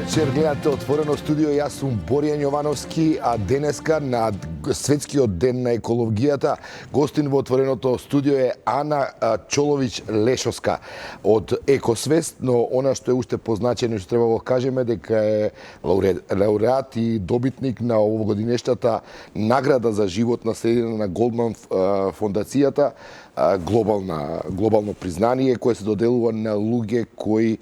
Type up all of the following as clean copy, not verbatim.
вечер, гледате Отворено студио, јас сум Боријан Јовановски, а денеска на Светскиот ден на екологијата, гостин во Отвореното студио е Ана Чолович Лешовска од Екосвест, но она што е уште позначено што треба да го кажеме дека е лауреат и добитник на овогодинештата награда за животна средина на Голдман фондацијата, глобално признание кое се доделува на луѓе кои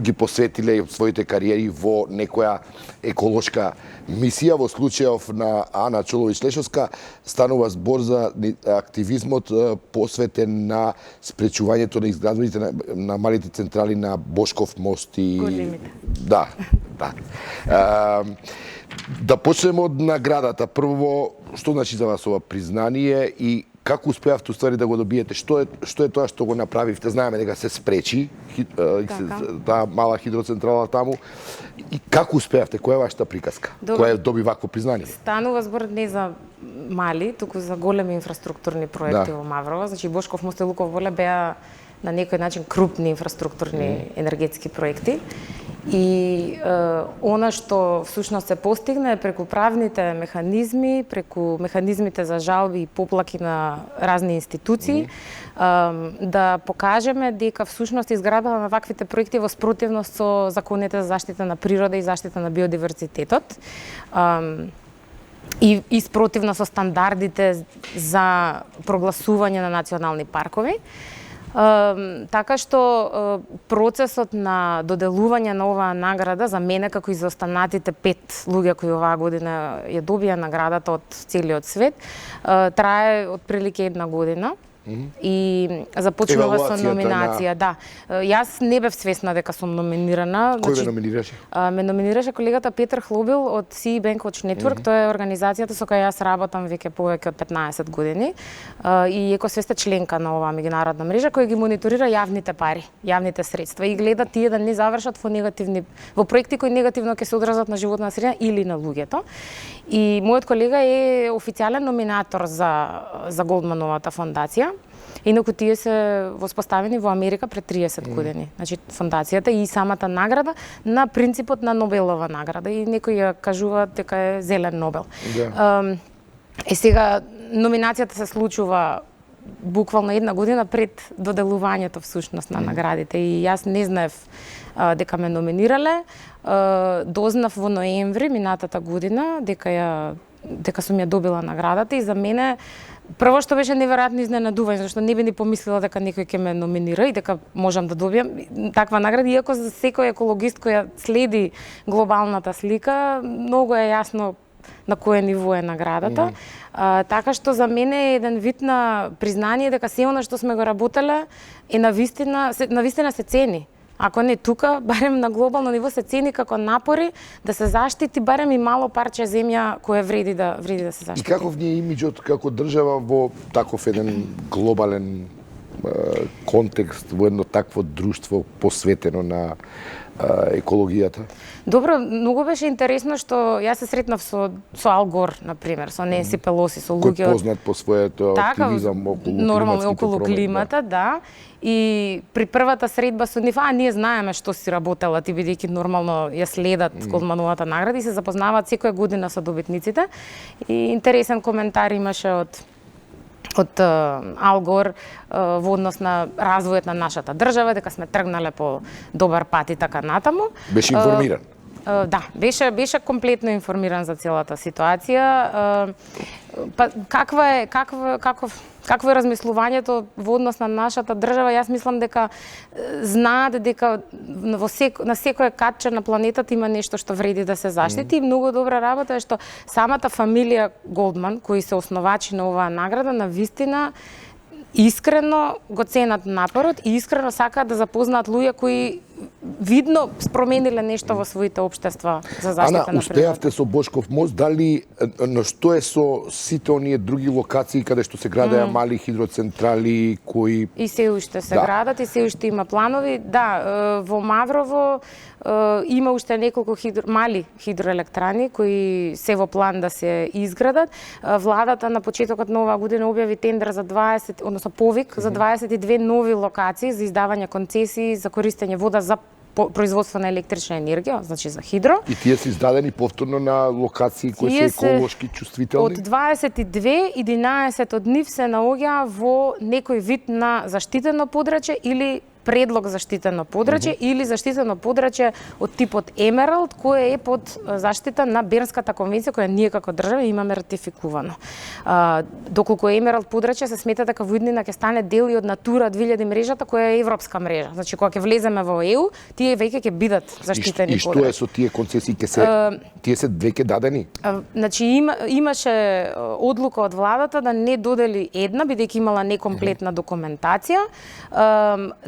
ги посветиле своите кариери во некоја еколошка мисија. Во случајов на Ана Чолович Лешовска станува збор за активизмот посветен на спречувањето на изградувањето на малите централи на Бошков мост и големите. Да. Да почнеме од наградата. Прво, што значи за вас ова признание и како успеавте уствари да го добиете? Што е тоа што го направивте? Знаеме дека се спречи таа мала хидроцентрала таму. И како успеавте? Која е вашата приказка? Која доби вакво признание? Станува збор не за мали, туку за големи инфраструктурни проекти во Маврово. Значи Бошков мост и Луков Воле беа на некој начин крупни инфраструктурни енергетски проекти. И она што всушност се постигна е преку правните механизми, преку механизмите за жалби и поплаки на разни институции, да покажеме дека всушност изградбата на ваквите проекти во спротивност со законите за заштита на природа и заштита на биодиверзитетот. И спротивно со стандардите за прогласување на национални паркови. Така што процесот на доделување на оваа награда за мене како и за останатите 5 луѓе кои оваа година ја добија наградата од целиот свет трае отприлike 1 година. И започнува со номинација, да. Јас не бев свесна дека сум номинирана. Кој ве номинираше? Ме номинираше колегата Петар Хлобил од Sea Bankwatch Network. Тоа е организацијата со која јас работам веќе повеќе од 15 години. И Екосвест е членка на оваа меѓународна мрежа која ги мониторира јавните пари, јавните средства и гледа тие да не завршат во проекти кои негативно ќе се одразат на животна средина или на луѓето. И мојот колега е официјален номинатор за Голдмановата фондација. Инаку тие се воспоставени во Америка пред 30 години. Значи фондацијата и самата награда на принципот на Нобелова награда и некои ја кажуваат дека е зелен Нобел. Сега номинацијата се случува буквално 1 година пред доделувањето всушност на наградите и јас не знаев дека ме номинирале. Дознав во ноември минатата година дека сум ја добила наградата и за мене прво што беше неверојатно изненадување, зашто не би ни помислила дека некој ќе ме номинира и дека можам да добијам таква награда, иако за секој екологист кој ја следи глобалната слика, многу е јасно на кое ниво е наградата. Така што за мене е еден вид на признание дека се она што сме го работеле е навистина се цени. Ако не тука, барем на глобално ниво се цени како напори да се заштити барем и мало парче земја кое вреди да се заштити. И каков ни е имиџот како држава во таков еден глобален контекст, во едно такво друштво посветено на екологијата? Добро, многу беше интересно што јас се сретнав со Ал Гор, например, со Ненси Пелоси, со луѓе кој познат по своето активизам околу климата, да. И при првата средба со нив, ние знаеме што си работела ти, бидејќи нормално ја следат Голдмановата награда и се запознаваат секоја година со добитниците. И интересен коментар имаше од Ал Гор во однос на развојот на нашата држава, дека сме тргнале по добар пат и така натаму. Беше информиран. Да, беше комплетно информиран за целата ситуација. Па какво е размислувањето во однос на нашата држава? Јас мислам дека знаат дека на секој катче на планетата има нешто што вреди да се заштити и многу добра работа е што самата фамилија Голдман, кои се основачи на оваа награда, навистина искрено го ценат напорот и искрено сакаат да запознаат луѓе кои видно промениле нешто во своите општества за заштита на природата. Успеавте со Бошков мост, дали но што е со сите оние други локации каде што се градеа мали хидроцентрали кои и се уште се градат и се уште има планови? Да, во Маврово има уште неколку мали хидроелектрани кои се во план да се изградат. Владата на почетокот на оваа година објави тендер за 20, односно повик за 22 нови локации за издавање концесии за користење вода за производство на електрична енергија, значи за хидро. И тие се издадени повторно на локации кои се еколошки чувствителни? Од 22, 11 од нив се наоѓа во некој вид на заштитено подрачје или предлог заштитено подрачје или заштитено подрачје од типот Емералд, кое е под заштита на Бернската конвенција која ние како држава имаме ратификувано. Доколку Емералд подрачје се смета дека во иднина ќе стане дел и од Натура 2000 мрежата која е европска мрежа. Значи кога ќе влеземе во ЕУ, тие веќе ќе бидат заштитени подрачја. И што е со тие концесии тие се веќе дадени? Значи имаше одлука од владата да не додели една бидејќи имала некомплетна документација.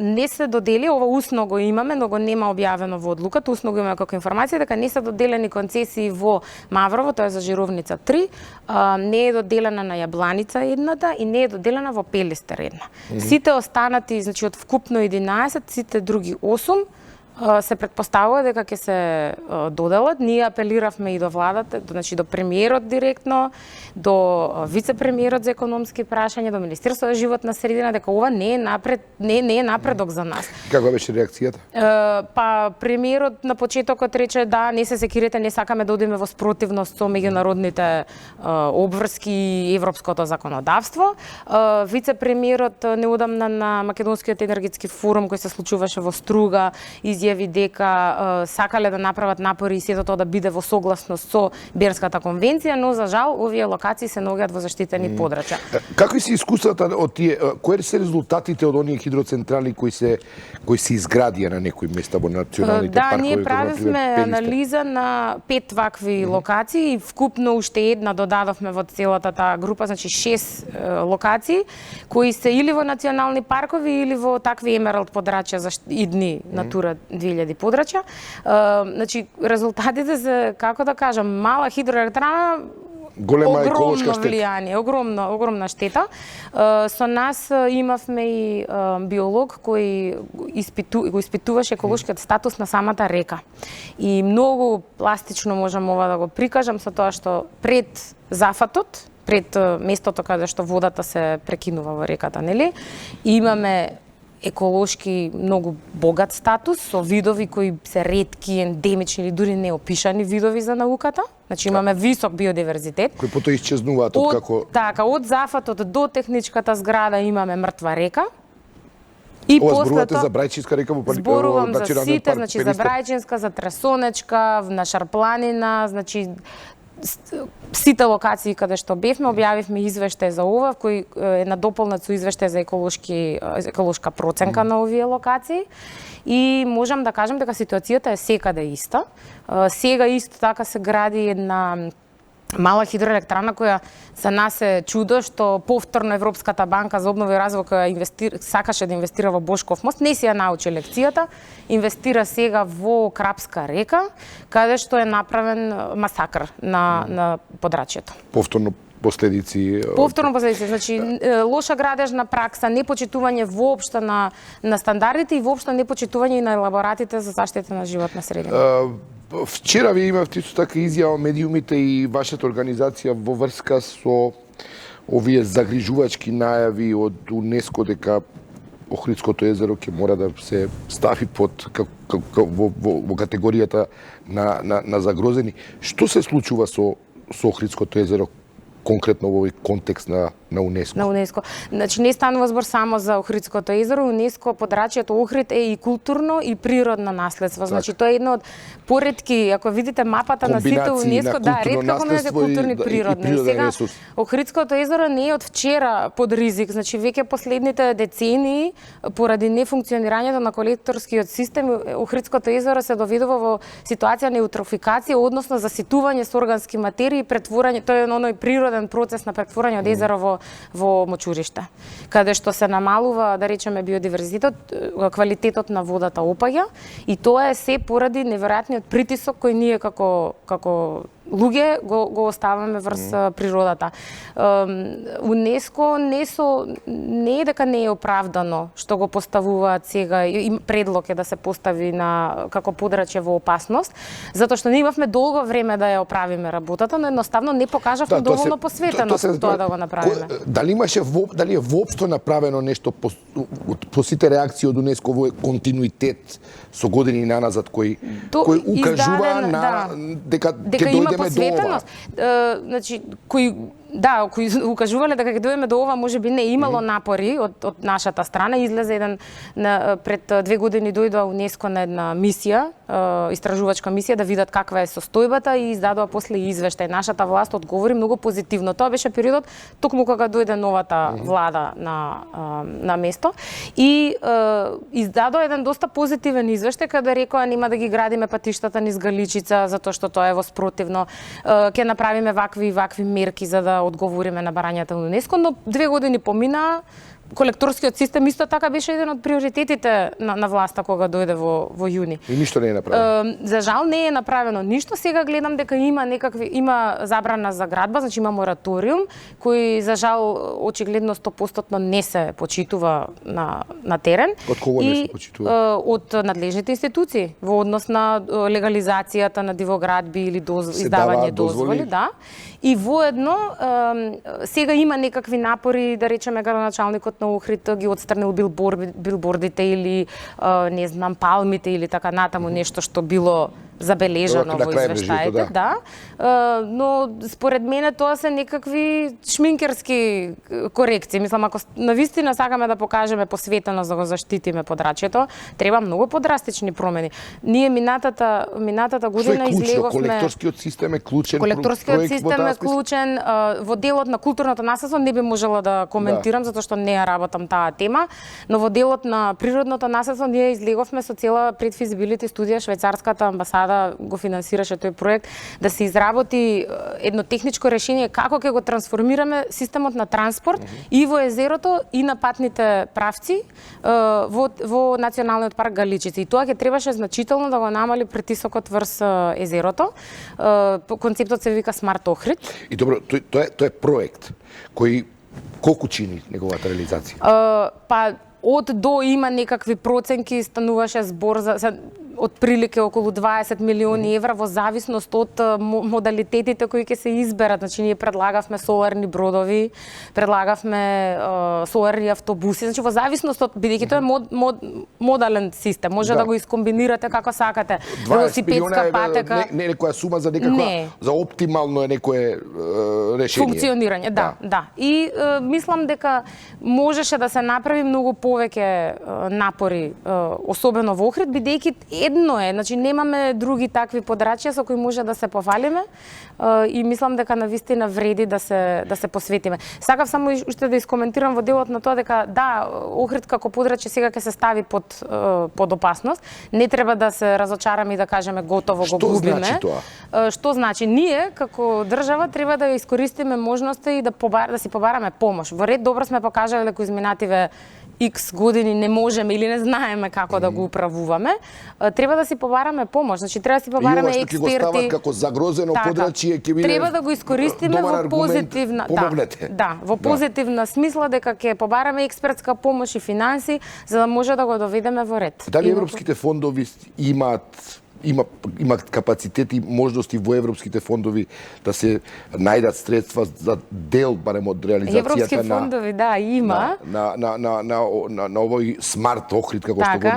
Не се додели, ова усно го имаме, но го нема објавено во одлуката, усно го имаме како информација дека не се доделени концесии во Маврово, тоа е за Жировница 3, не е доделена на Јабланица едната и не е доделена во Пелистер една. Сите останати, значи од вкупно 11, сите други 8 се предпоставува дека ќе се доделат. Ние апелиравме и до владата, значи до премиерот директно, до вице-премиерот за економски прашања, до Министерството за животна средина, дека ова не е напредок за нас. Каква беше реакцијата? Па премиерот на почетокот рече да, не се секирете, не сакаме да одиме во спротивност со меѓународните обврски и европското законодавство. Вице-премиерот неодамна на Македонскиот енергетски форум кој се случуваше во Струга изјави дека сакале да направат напори и сето тоа да биде во согласност со Бернската конвенција, но за жал овие локации се наоѓаат во заштитени подрачја. Какви се искуствата од тие, кои се резултатите од оние хидроцентрали кои се изградија на некои места во националните паркови? Да, ние правевме анализа на 5 вакви локации и вкупно уште една додадовме во целата таа група, значи 6 локации кои се или во национални паркови или во такви Емералд подрачја за идни Натура 2000 подрачја. Значи резултатите се, како да кажам, мала хидроелектрана, голема еколошка штета. Влијание, огромна штета. Со нас имавме и биолог кој го испитуваше еколошкиот статус на самата река. И многу пластично можам ова да го прикажам со тоа што пред зафатот, пред местото каде што водата се прекинува во реката, нели? Имаме еколошки многу богат статус со видови кои се ретки, ендемични или дури неопишани видови за науката. Значи имаме висок биодиверзитет. Кои потоа исчезнуваат од како... Така, од зафатот до техничката зграда имаме мртва река. И ова зборувате за Брајчинска река во зборувам за сите, значи за Брајчинска, за Тресонечка, на Шарпланина, значи сите локации каде што бевме, објавивме извештај за ова, кој е надополнет со извештај за еколошка проценка на овие локации. И можам да кажам дека ситуацијата е секаде иста. Сега исто така се гради една мала хидроелектрана која за нас е чудо што повторно Европската банка за обнова и развој која сакаше да инвестира во Бошков мост, не си ја научи лекцијата, инвестира сега во Крапска река, каде што е направен масакр на подрачјето. Повторно последици, значи лоша градежна пракса, непочитување воопшто на стандардите и воопшто непочитување и на елаборатите за заштита на животна средина. Вчера ви имавте исто така изјава медиумите и вашата организација во врска со овие загрижувачки најави од УНЕСКО дека Охридското езеро ќе мора да се стави под во категоријата на загрозени. Што се случува со Охридското езеро конкретно во овој контекст на УНЕСКО? На УНЕСКО. Значи не станува збор само за Охридското езеро, УНЕСКО подрачјето Охрид е и културно и природно наследство. Значи тоа е едно од поретки, ако видите мапата на сите УНЕСКО, да, ретка комбинација културни и природни. Сега Охридското езеро не е од вчера под ризик, значи веќе последните децении поради нефункционирањето на колекторскиот систем Охридското езеро се доведува во ситуација на еутрофикација, односно заситување со органски материи, претворање, тоа е оној природен процес на претворање од езеро во мочуриште, каде што се намалува, да речеме, биодиверзитетот, квалитетот на водата опаѓа и тоа е се поради неверојатниот притисок кој ние како луѓе го оставаме врз природата. УНЕСКО не е дека не е оправдано што го поставуваат сега, и предлог е да се постави како подрачје во опасност, затоа што ние имавме долго време да ја оправиме работата, но едноставно не покажавме доволно посветеност тоа да го направиме. Дали е воопшто направено нешто по сите реакции од УНЕСКО во континуитет со години наназад кои укажува дека ќе дојдеме до ова? Значи, кои укажувале дека ќе дојдеме до ова, можеби не имало напори од нашата страна. Излезе пред 2 години дојдоа УНЕСКО на една мисија, истражувачка мисија, да видат каква е состојбата и издадоа после извештај. Нашата власт одговори многу позитивно. Тоа беше периодот токму кога дојде новата влада на место и издадоа еден доста позитивен извештај каде рекоа нема да ги градиме патиштата низ Галичица затоа што тоа е воспротивно. Ќе направиме вакви и вакви мерки за да одговориме на барањата на УНЕСКО, но 2 години поминаа. Колекторскиот систем исто така беше еден од приоритетите на власта кога дојде во јуни. И ништо не е направено. За жал не е направено ништо. Сега гледам дека има забрана за градба, значи има мораториум кој за жал очигледно 100% не се почитува на терен. Од кого не се почитува? Од надлежните институции во однос на легализацијата на дивоградби или издавање дозволи, да. И воедно сега има некакви напори, да речеме градоначалникот на Охрид ги отстранил билбордите или не знам палмите или така натаму нешто што било забележано во извештаите, да. Но според мене тоа се некакви шминкерски корекции. Мислам, ако навистина сакаме да покажеме посветеност да го заштитиме подрачјето, треба многу подрастични промени. Ние минатата година излеговме... Колекторскиот систем е клучен. Колекторскиот систем е клучен. Во делот на културното наследство не би можела да коментирам, затоа што не ја работам таа тема, но во делот на природното наследство ние излеговме со цела предфизибилити студија, швајцарската амбасада го финансираше тој проект, да се изработи едно техничко решение како ќе го трансформираме системот на транспорт и во езерото и на патните правци во Националниот парк Галичица. И тоа ќе требаше значително да го намали притисокот врз езерото. Концептот се вика Смарт Охрид. И добро, тоа е проект кој колку чини неговата реализација? Па од до има некакви проценки, стануваше збор за отприлике околу 20 милиони евра во зависност од модалитетите кои ќе се изберат. Значи ние предлагавме соларни бродови, предлагавме соларни автобуси, значи во зависност од, бидејќи тоа е модален систем, може да го искомбинирате како сакате. Велосипедска патека. Не некоја сума за некаква за оптимално е некое решение. Функционирање, да. И мислам дека можеше да се направи многу повеќе напори, особено во Охрид, бидејќи едно е, значи немаме други такви подрачја со кои може да се пофалиме и мислам дека навистина вреди да се посветиме. Сакав само уште да искоментирам во делот на тоа дека да, Охрид како подрачје сега ќе се стави под опасност. Не треба да се разочараме и да кажеме готово го губиме. Што значи тоа? Што значи? Ние како држава треба да ја искористиме можноста и да си побараме помош. Во ред добро сме покажале дека изминативе X години не можеме или не знаеме како да го управуваме, треба да си побараме помош. Значи треба да си побараме експерти. И ова што ќе го стават како загрозено подрачје ќе биде треба да го искористиме во позитивна, во позитивна смисла дека ќе побараме експертска помош и финанси за да може да го доведеме во ред. Дали европските фондови имаат капацитети и можности во европските фондови да се најдат средства за дел барем од реализацијата европски фондови, има на овој Смарт Охрид како што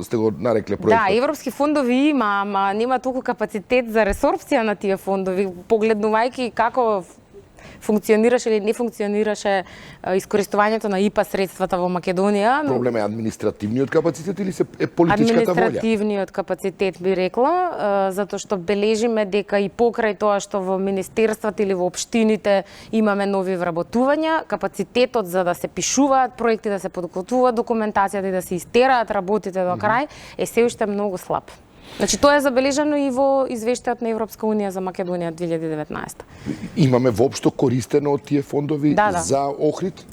сте го нарекле проектот. Да, европски фондови има, ама нема толку капацитет за ресорбција на тие фондови, погледнувајќи како функционираше или не функционираше искористувањето на ИПА средствата во Македонија. Проблем е административниот капацитет или е политичката волја? Административниот капацитет би рекла, затоа што бележиме дека и покрај тоа што во министерствата или во општините имаме нови вработувања, капацитетот за да се пишуваат проекти, да се подготвува документацијата и да се истераат работите до крај е се уште многу слаб. Значи тоа е забележано и во извештајот на Европска унија за Македонија 2019. Имаме воопшто користено од тие фондови за Охрид?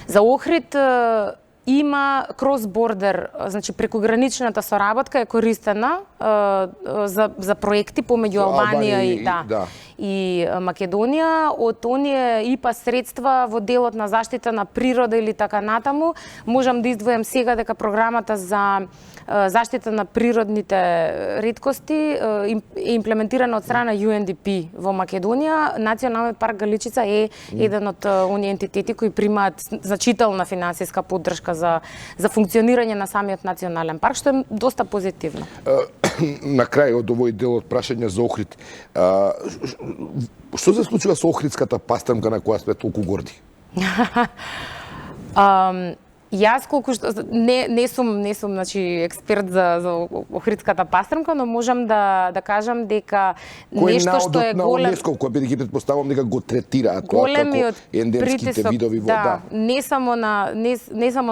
За Охрид има крос-бордер, значи прекограничната соработка е користена за проекти помеѓу Албанија и Македонија. Од оние ИПА средства во делот на заштита на природа или така натаму, можам да издвојам сега дека програмата за заштита на природните реткости е имплементирана од страна UNDP во Македонија. Националниот парк Галичица е еден од оние entiteti кои примаат значителна финансиска поддршка за функционирање на самиот национален парк, што е доста позитивно. На крај од овој дел од прашања за Охрид, што се случува со охридската пастрамка на која сме толку горди? Јас колку што не сум значи експерт за охридската пастрамка, но можам да кажам дека нешто што е голем, кој бидејќи претпоставувам дека го третираат тоа како ендемските видови во не само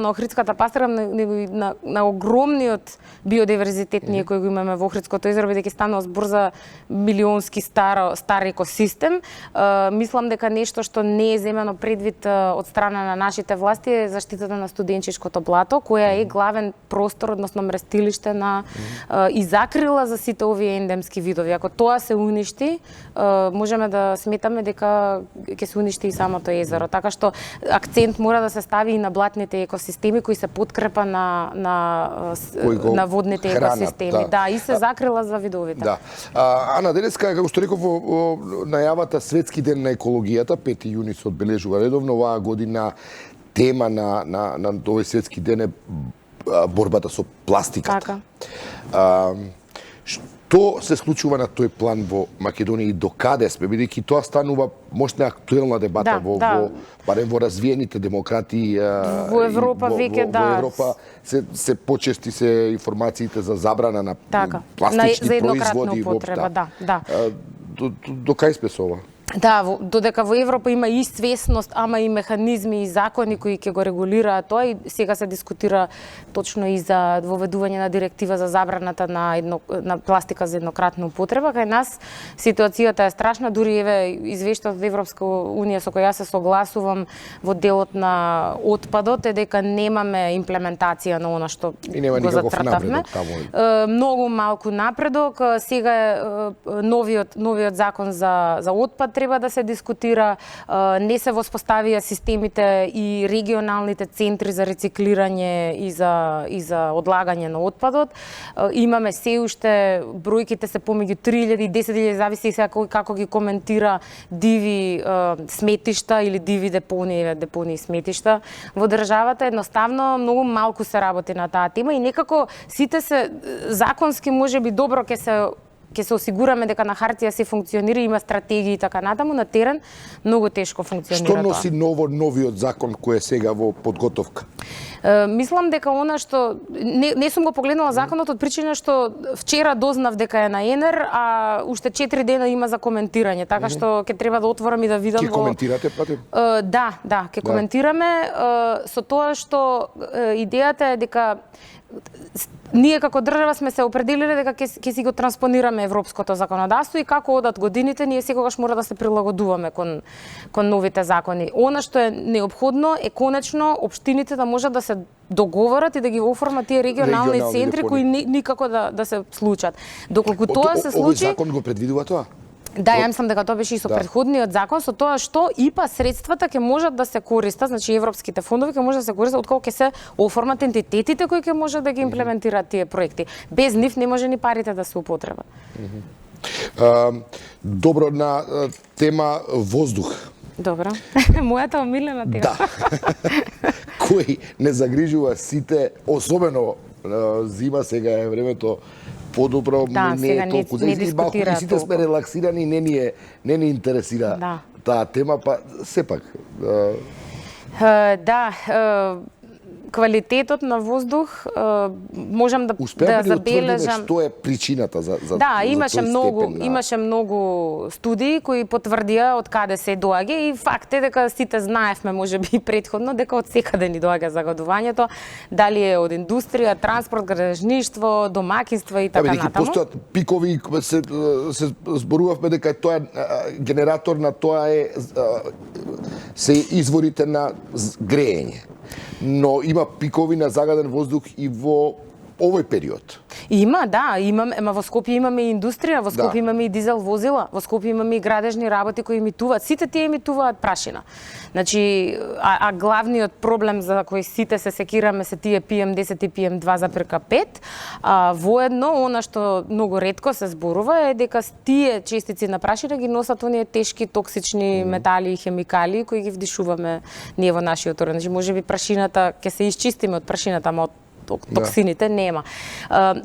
на охридската пастрамка, него и на огромниот биодиверзитет ние кој го имаме во Охридското езеро, бидејќи станува збор за милионски стар екосистем. Мислам дека нешто што не е земено предвид од страна на нашите власти е заштитата на студенчишкото блато, која е главен простор, односно мрестилиште на и закрила за сите овие ендемски видови. Ако тоа се уништи, можеме да сметаме дека ќе се уништи и самото езеро. Така што акцент мора да се стави и на блатните екосистеми кои се подкрепа на водните екосистеми. Да, и се закрила за видовите. Да. Ана, денеска, како што реков во најавата Светски ден на екологијата, 5 јуни се одбележува редовно, оваа година тема на овој светски ден е борбата со пластиката. Така. Што се случува на тој план во Македонија и докаде сме, бидејќи тоа станува можна актуелна дебата барем во развиените демократии во Европа веќе во Европа се почести се информациите за забрана на пластични производи употреба, До кај сме со ова? Да, додека во Европа има и свесност, ама и механизми и закони кои ќе го регулираат тоа, и сега се дискутира точно и за воведување на директива за забраната на пластика за еднократна употреба. Кај нас ситуацијата е страшна, дури еве извештајот од Европска унија со кој јас се согласувам во делот на отпадот е дека немаме имплементација на она што го зацртавме. Многу малку напредок. Сега е новиот закон за отпад треба да се дискутира, не се воспоставија системите и регионалните центри за рециклирање и за одлагање на отпадот. Имаме се уште бројките се помеѓу 3000 и 10.000, зависи сега како ги коментира, диви сметишта или диви депонии сметишта во државата. Едноставно многу малку се работи на таа тема и некако сите се законски можеби добро ќе се осигураме дека на хартија се функционира, има стратегии и така натаму, на терен многу тешко функционира тоа. Што носи новиот закон кој е сега во подготовка? Мислам дека она што не сум го погледнала законот од причина што вчера дознав дека е на ЕНЕР, а уште 4 дена има за коментирање, така што ќе треба да отворам и да видам. Ќе коментирате пати? Да, ќе коментираме со тоа што идејата е дека ние како држава сме се определиле дека ќе си го транспонираме европското законодавство и како одат годините, ние секогаш мора да се прилагодуваме кон новите закони. Она што е неопходно е конечно општините да можат да се договорат и да ги оформат тие регионални центри кои никако да се случат. Доколку тоа се случи, овој закон го предвидува тоа? Да, ја мислам дека тоа беше и со претходниот закон, со тоа што ИПА средствата ќе можат да се користат, значи европските фондови ќе можат да се користат откако ќе се оформат ентитетите кои ќе можат да ги имплементираат тие проекти. Без нив не може ни парите да се употребат. Добро, на тема воздух. Добро. Мојата омилена тема. Да. Кој не загрижува сите, особено зима, сега е времето подобро, не е толку малку и сите сме релаксирани, не ни интересира таа тема, па сепак. Квалитетот на воздух можам да забележам. Што е причината за имаше многу студии кои потврдија од каде се доаѓа и факт е дека сите знаевме можеби предходно дека од секаде ни доаѓа загадувањето, дали е од индустрија, транспорт, градежништво, домаќинства и така натаму. Постојат пикови, се зборувавме дека тоа генератор на тоа се изворите на греење. но има пикови на загаден воздух и во овој период. Има, да, ема во Скопје имаме и индустрија, во Скопје имаме и дизел возила, во Скопје имаме и градежни работи кои емитуваат, сите тие емитуваат прашина. Значи, а главниот проблем за кој сите се секираме се тие PM10 и PM2,5, воедно, она што многу ретко се зборува е дека тие честици на прашина ги носат оние тешки токсични метали и хемикали кои ги вдишуваме ние во нашиот орен. Значи, можеби прашината ќе се исчистиме од прашината, ама токсините нема.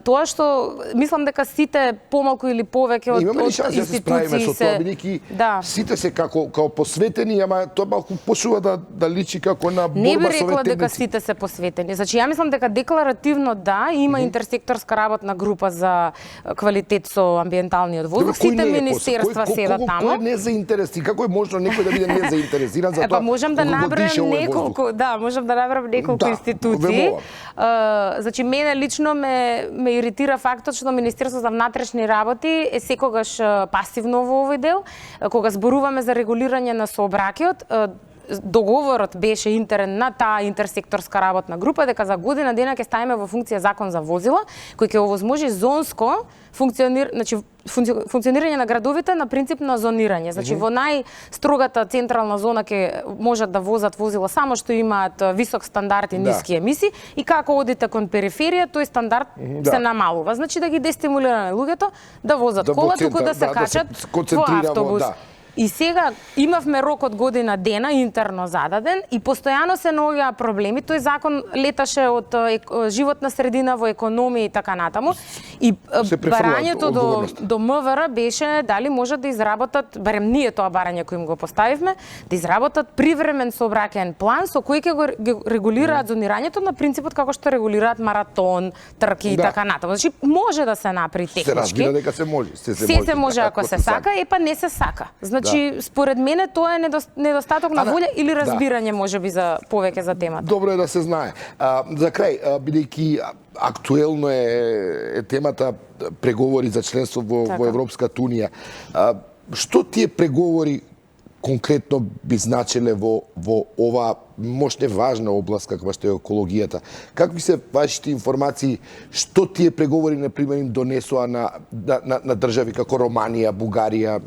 Тоа што мислам дека сите помалку или повеќе од институции се бидејќи сите се како посветени, ама тоа малку почнува да личи како на борба со Не би рекла дека сите се посветени. Значи ја мислам дека декларативно има интерсекторска работна група за квалитет со амбиенталниот воздух. Сите министерства седат таму. Кој не заинтересиран? Како е можно некој да биде незаинтересиран за тоа? Можам да набројам неколку институции. Значи, мене лично ме иритира фактот што Министерството за внатрешни работи е секогаш пасивно во овој дел. Кога зборуваме за регулирање на сообраќајот, договорот беше интерен на таа интерсекторска работна група дека за година дена ќе ставиме во функција закон за возила кој ќе овозможи зонско функционирање на градовите на принцип на зонирање. Значи во најстрогата централна зона ќе можат да возат возила само што имаат висок стандард и ниски емисии и како одите кон периферија, тој стандард се намалува. Значи да ги дестимулираме луѓето да возат кола, туку да се качат во автобус. И сега имавме рок од година дена интерно зададен и постојано се наоѓаа проблеми. Тој закон леташе од животна средина во економија и така натаму. И барањето до МВР беше дали можат да изработат, барем ние тоа барање кој им го поставивме, да изработат привремен сообраќаен план со кој ќе го регулираат зонирањето на принципот како што регулираат маратон, трки и така натаму. Значи може да се направи технички. Се разбира дека се може. Се може ако се сака, не се сака. Значи, според мене тоа е недостаток на волја или разбирање можеби за повеќе за темата. Добро е да се знае. За крај, бидејќи актуелно е темата преговори за членство во Европската унија, што тие преговори конкретно би значеле во ова можне важна област каква што е екологијата? Какви се вашите информации што тие преговори на пример им донесоа на држави како Романија, Бугарија,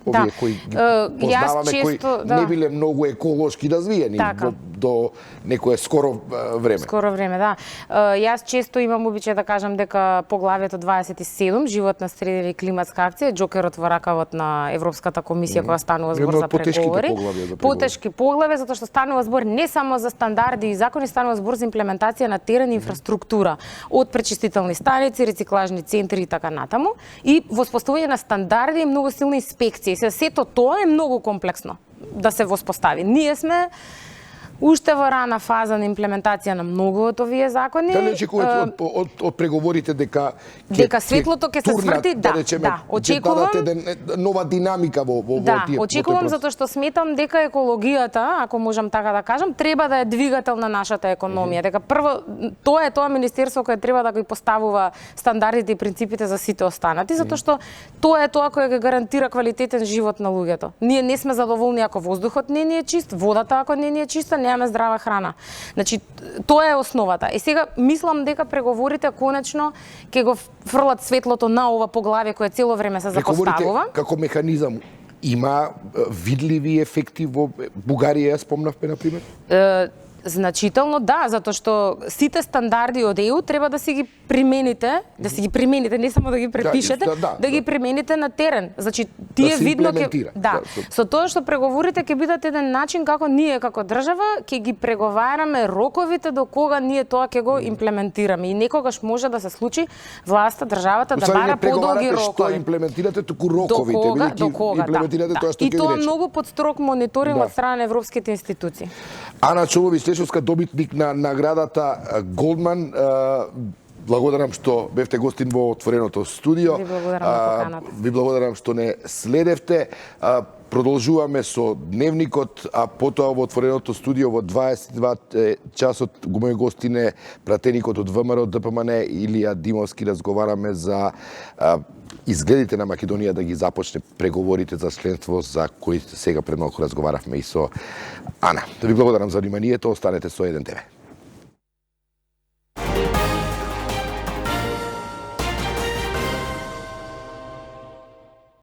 овие кои ги познаваме, кои не биле многу еколошки развиени до некое скоро време? Скоро време, да. Јас често имам обичај да кажам дека поглавието 27, животна средина и климатска акција, џокерот во ракавот на Европската комисија кога станува збор за преговори. Потешки поглави, затоа што станува збор не само за стандарди и закони, станува збор за имплементација на терен инфраструктура, од пречистителни станици, рециклажни центри и така натаму, и воспоставување на стандарди и многу силни инспекции. Сето тоа е многу комплексно да се воспостави. Ние сме уште во рана фаза на имплементација на многу од овие закони. Дали очекувате од преговорите дека светлото ќе се сврти? Да, очекувам. Нова динамика во тие. Очекувам затоа што сметам дека екологијата, ако можам така да кажам, треба да е двигател на нашата економија. Дека прво тоа е тоа министерство кое треба да ги поставува стандардите и принципите за сите останати, затоа што тоа е тоа кое ќе гарантира квалитетен живот на луѓето. Ние не сме задоволни ако воздухот не е чист, водата ако не е чиста, немаме здрава храна. Значи, тоа е основата. И сега мислам дека преговорите конечно ќе го фрлат светлото на ова поглавје кое цело време се запоставува. Преговорите како механизам има видливи ефекти во Бугарија, спомнавме на пример? Значително да, затоа што сите стандарди од ЕУ треба да си ги примените, не само да ги препишете, да ги примените на терен. Значи тие видно со тоа што преговорите ќе бидат еден начин како ние како држава ќе ги преговараме роковите до кога ние тоа ќе го имплементираме и некогаш може да се случи власта, државата да бара подолги рокови. Што имплементирате туку роковите, до кога, тоа што ќе и тоа многу под строг мониторинг од страна на европските институции. Ана Чолович Лешовска, добитник на наградата Голдман. Благодарам што бевте гостин во отвореното студио. Ви благодарам на поканата. Ви благодарам што не следевте. Продолжуваме со дневникот, а потоа во отвореното студио во 22 часот го мој гостин е пратеникот од ВМРО ДПМН Илија Димовски. Разговараме за изгледите на Македонија да ги започне преговорите за членство за кои сега пред малку разговаравме и со Ана. Да ви благодарам за вниманието, останете со 1 ТВ.